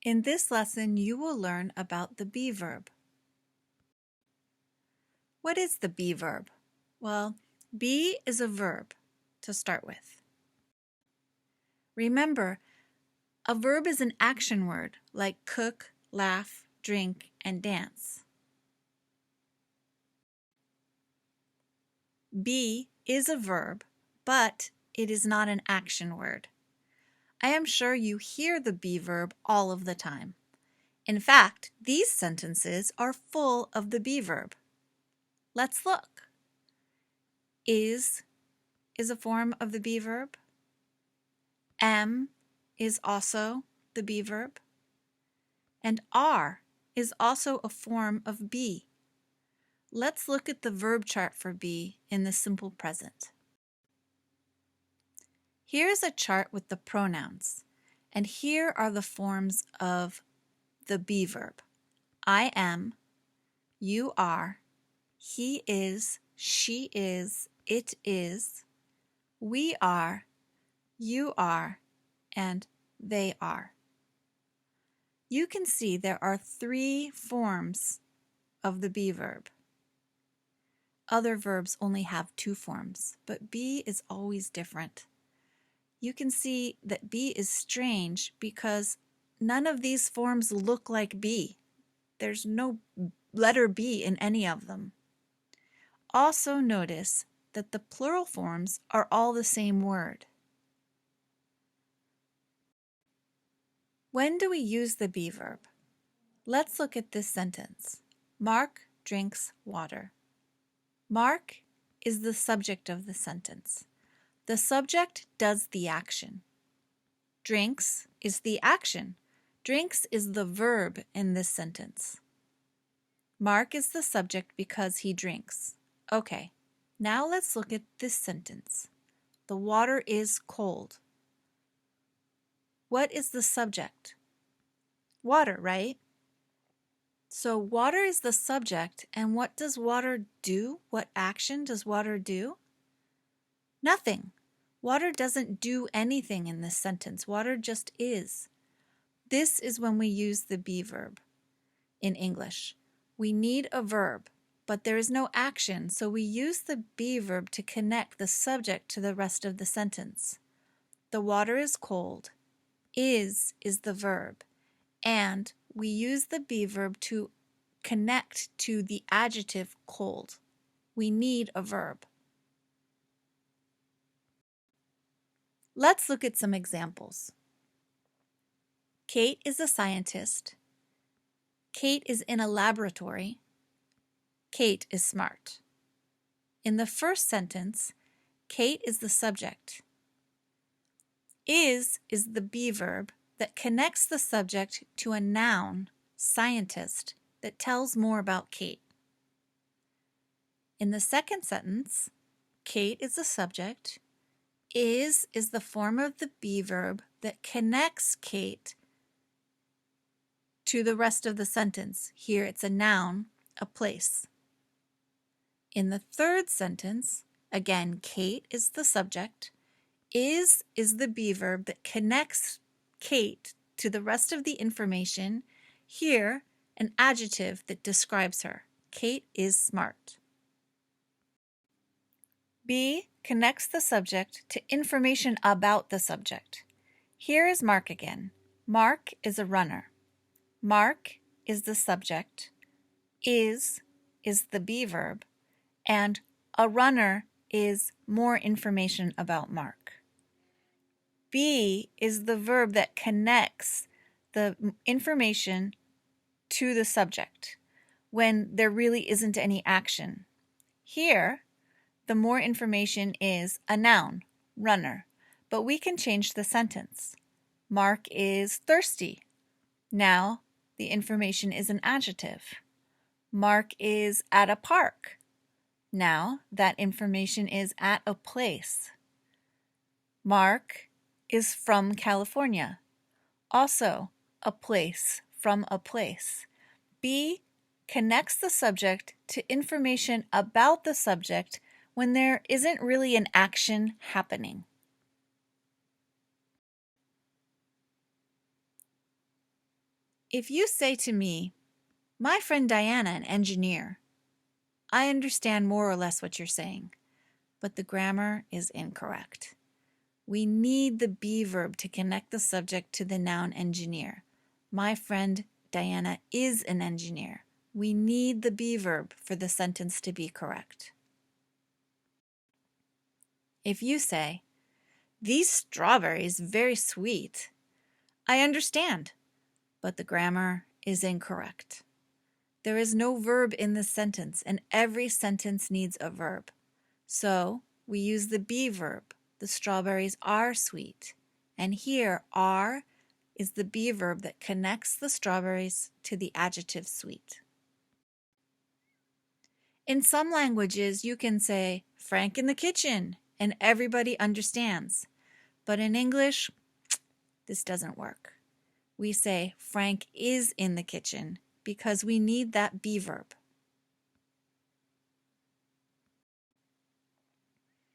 In this lesson, you will learn about the be verb. What is the be verb? Well, be is a verb to start with. Remember, a verb is an action word like cook, laugh, drink, and dance. Be is a verb, but it is not an action word. I am sure you hear the be verb all of the time. In fact, these sentences are full of the be verb. Let's look. Is a form of the be verb. Am is also the be verb. And are is also a form of be. Let's look at the verb chart for be in the simple present. Here's a chart with the pronouns, and here are the forms of the be verb. I am, you are, he is, she is, it is, we are, you are, and they are. You can see there are 3 forms of the be verb. Other verbs only have 2 forms, but be is always different. You can see that be is strange because none of these forms look like be. There's no letter B in any of them. Also notice that the plural forms are all the same word. When do we use the be verb? Let's look at this sentence. Mark drinks water. Mark is the subject of the sentence. The subject does the action. Drinks is the action. Drinks is the verb in this sentence. Mark is the subject because he drinks. Okay, now let's look at this sentence. The water is cold. What is the subject? Water, right? So water is the subject, and what does water do? What action does water do? Nothing. Water doesn't do anything in this sentence. Water just is. This is when we use the be verb in English. We need a verb, but there is no action, so we use the be verb to connect the subject to the rest of the sentence. The water is cold. Is the verb, and we use the be verb to connect to the adjective cold. We need a verb. Let's look at some examples. Kate is a scientist. Kate is in a laboratory. Kate is smart. In the first sentence, Kate is the subject. Is the be verb that connects the subject to a noun, scientist, that tells more about Kate. In the second sentence, Kate is the subject. Is the form of the be verb that connects Kate to the rest of the sentence. Here it's a noun, a place. In the third sentence, again, Kate is the subject. Is the be verb that connects Kate to the rest of the information. Here, an adjective that describes her. Kate is smart. Be connects the subject to information about the subject. Here is Mark again. Mark is a runner. Mark is the subject. Is the be verb. And a runner is more information about Mark. Be is the verb that connects the information to the subject when there really isn't any action. Here, the more information is a noun, runner, but we can change the sentence. Mark is thirsty. Now, the information is an adjective. Mark is at a park. Now, that information is at a place. Mark is from California. Also, a place, from a place. Be connects the subject to information about the subject when there isn't really an action happening. If you say to me, "My friend Diana, an engineer," I understand more or less what you're saying, but the grammar is incorrect. We need the be verb to connect the subject to the noun engineer. My friend Diana is an engineer. We need the be verb for the sentence to be correct. If you say, "These strawberries very sweet," I understand, but the grammar is incorrect. There is no verb in this sentence, and every sentence needs a verb. So we use the be verb. The strawberries are sweet. And here, are is the be verb that connects the strawberries to the adjective sweet. In some languages, you can say, "Frank in the kitchen," and everybody understands. But in English, this doesn't work. We say, "Frank is in the kitchen," because we need that be verb.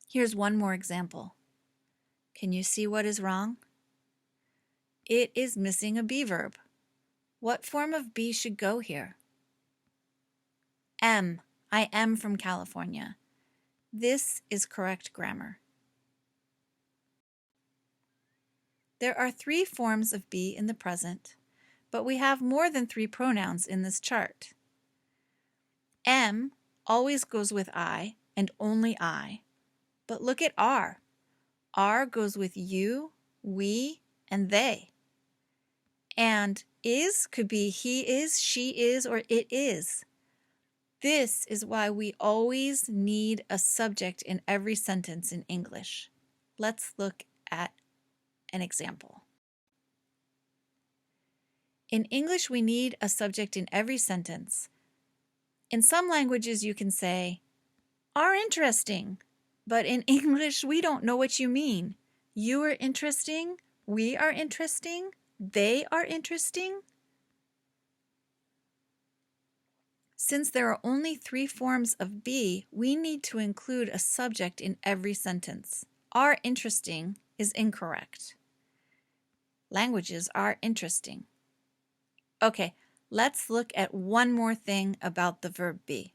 Here's one more example. Can you see what is wrong? It is missing a be verb. What form of be should go here? Am. I am from California. This is correct grammar. There are 3 forms of be in the present, but we have more than 3 pronouns in this chart. Am always goes with I and only I, but look at are. Are goes with you, we, and they. And is could be he is, she is, or it is. This is why we always need a subject in every sentence in English. Let's look at an example. In English, we need a subject in every sentence. In some languages, you can say, "are interesting," but in English, we don't know what you mean. You are interesting, we are interesting, they are interesting. Since there are only 3 forms of be, we need to include a subject in every sentence. Are interesting is incorrect. Languages are interesting. Okay, let's look at one more thing about the verb be.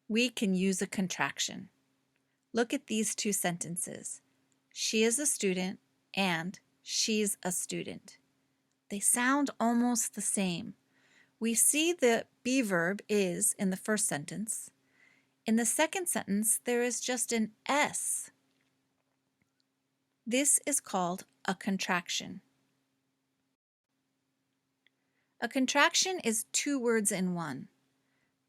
We can use a contraction. Look at these 2 sentences. She is a student and she's a student. They sound almost the same. We see the be verb is in the first sentence. In the second sentence, there is just an S. This is called a contraction. A contraction is 2 words in one.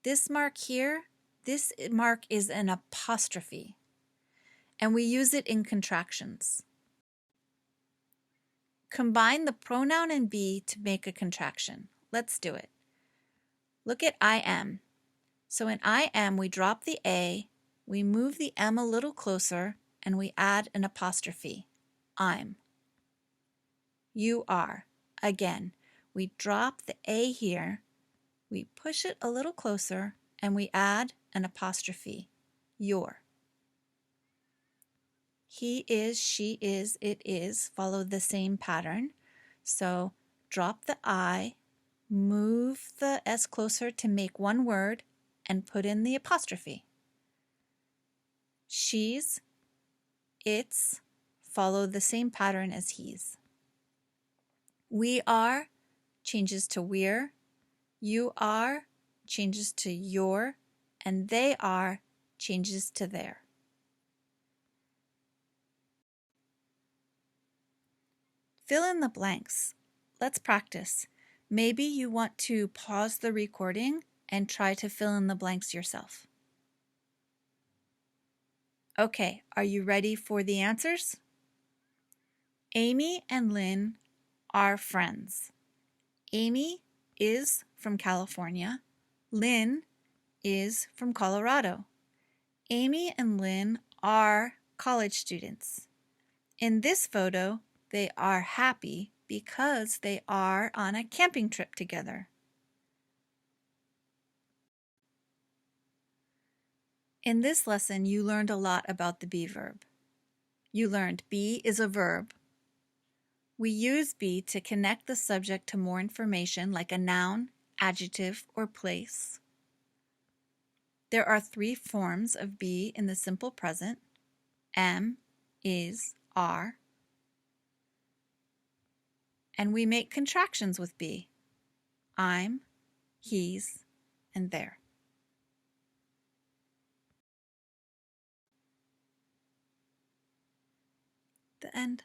This mark here, this mark is an apostrophe, and we use it in contractions. Combine the pronoun and be to make a contraction. Let's do it. Look at I am. So in I am, we drop the A, we move the M a little closer, and we add an apostrophe. I'm. You are. Again, we drop the A here, we push it a little closer, and we add an apostrophe. Your. He is, she is, it is follow the same pattern. So drop the I, move the S closer to make one word, and put in the apostrophe. She's, its follow the same pattern as he's. We are changes to we're, you are changes to your, and they are changes to their. Fill in the blanks. Let's practice. Maybe you want to pause the recording and try to fill in the blanks yourself. Okay, are you ready for the answers? Amy and Lynn are friends. Amy is from California. Lynn is from Colorado. Amy and Lynn are college students. In this photo, they are happy because they are on a camping trip together. In this lesson, you learned a lot about the be verb. You learned be is a verb. We use be to connect the subject to more information like a noun, adjective, or place. There are 3 forms of be in the simple present: am, is, are. And we make contractions with be: I'm, he's, and there. The end.